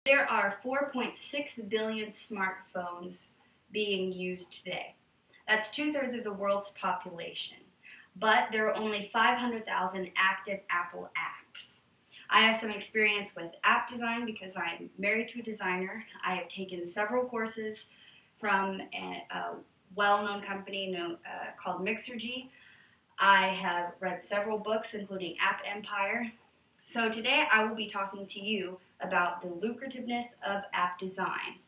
There are 4.6 billion smartphones being used today. That's 2/3 of the world's population. But there are only 500,000 active Apple apps. I have some experience with app design because I'm married to a designer. I have taken several courses from a well-known company called Mixergy. I have read several books, including App Empire. So today I will be talking to you about the lucrativeness of app design.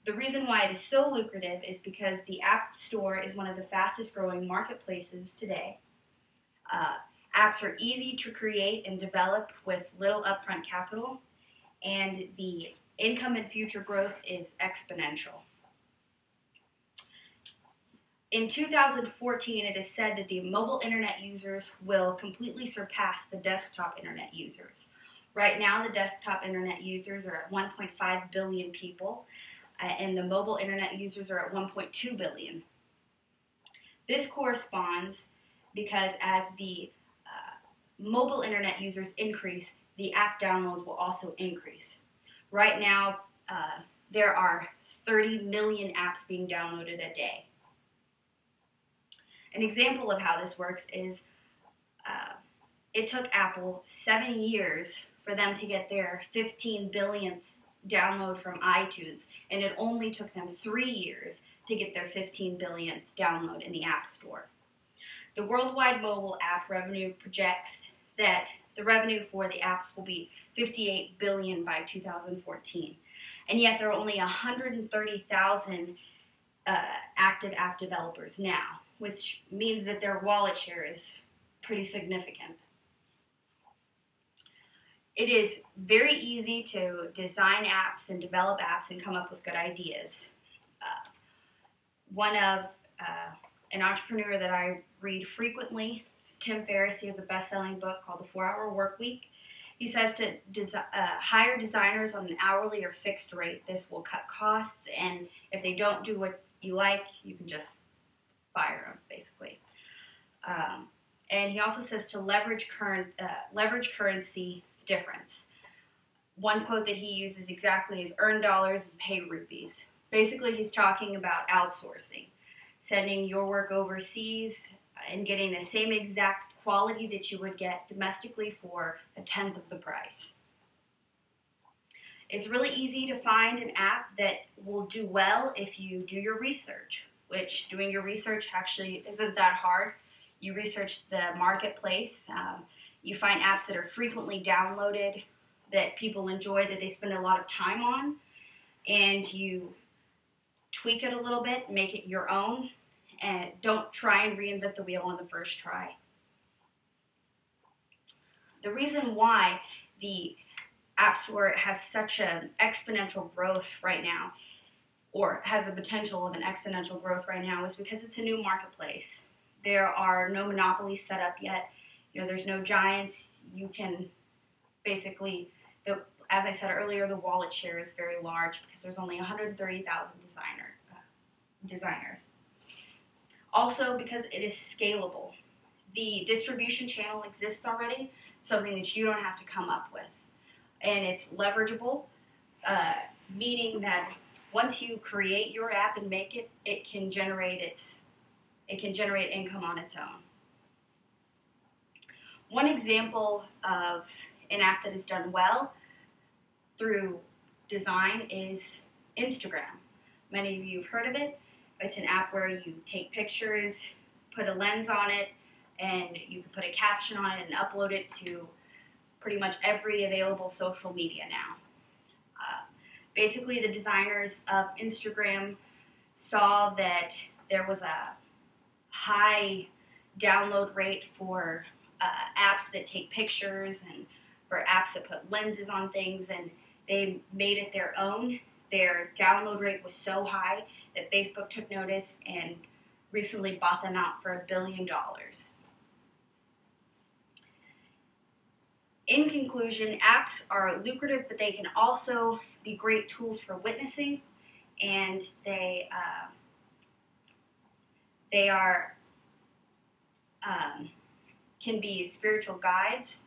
The reason why it is so lucrative is because the App Store is one of the fastest growing marketplaces today. Apps are easy to create and develop with little upfront capital, and the income and future growth is exponential. In 2014, it is said that the mobile internet users will completely surpass the desktop internet users. Right now, the desktop internet users are at 1.5 billion people, and the mobile internet users are at 1.2 billion. This corresponds because as the mobile internet users increase, the app downloads will also increase. Right now, there are 30 million apps being downloaded a day. An example of how this works is it took Apple 7 years for them to get their 15 billionth download from iTunes, and it only took them 3 years to get their 15 billionth download in the App Store. The worldwide mobile app revenue projects that the revenue for the apps will be 58 billion by 2014, and yet there are only 130,000 active app developers now, which means that their wallet share is pretty significant. It is very easy to design apps and develop apps and come up with good ideas. An entrepreneur that I read frequently is Tim Ferriss. He has a best-selling book called The 4-Hour Workweek. He says to hire designers on an hourly or fixed rate. This will cut costs, and if they don't do what you like, you can just fire them, basically. And he also says to leverage currency difference. One quote that he uses exactly is earn dollars and pay rupees. Basically, he's talking about outsourcing, sending your work overseas and getting the same exact quality that you would get domestically for 1/10 of the price. It's really easy to find an app that will do well if you do your research, which doing your research actually isn't that hard. You research the marketplace. You find apps that are frequently downloaded, that people enjoy, that they spend a lot of time on, and you tweak it a little bit, make it your own, and don't try and reinvent the wheel on the first try. The reason why the App Store has such an exponential growth right now, or has the potential of an exponential growth right now, is because it's a new marketplace. There are no monopolies set up yet. There's no giants. You can basically, as I said earlier, the wallet share is very large because there's only 130,000 designers. Also, because it is scalable. The distribution channel exists already, something that you don't have to come up with. And it's leverageable, meaning that once you create your app and make it, it can generate income on its own. One example of an app that has done well through design is Instagram. Many of you have heard of it. It's an app where you take pictures, put a lens on it, and you can put a caption on it and upload it to pretty much every available social media now. Basically, the designers of Instagram saw that there was a high download rate for apps that take pictures and for apps that put lenses on things, and they made it their own. Their download rate was so high that Facebook took notice and recently bought them out for $1 billion. In conclusion, apps are lucrative, but they can also be great tools for witnessing, and they can be spiritual guides.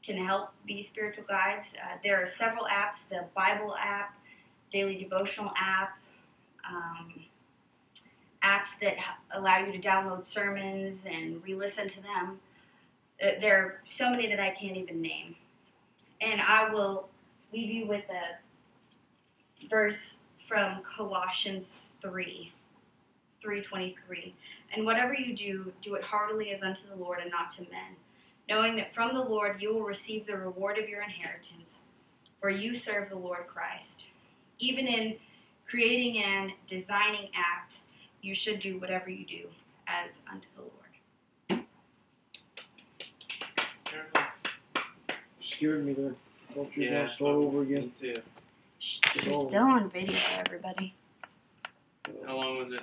can help be spiritual guides. There are several apps: the Bible app, daily devotional app, apps that allow you to download sermons and re-listen to them. There are so many that I can't even name. And I will leave you with a verse from Colossians 3:23. And whatever you do, do it heartily as unto the Lord and not to men, knowing that from the Lord you will receive the reward of your inheritance, for you serve the Lord Christ. Even in creating and designing apps, you should do whatever you do as unto the Lord. Scared me there. Thought you were going to start over again. You're still on video, everybody. How long was it?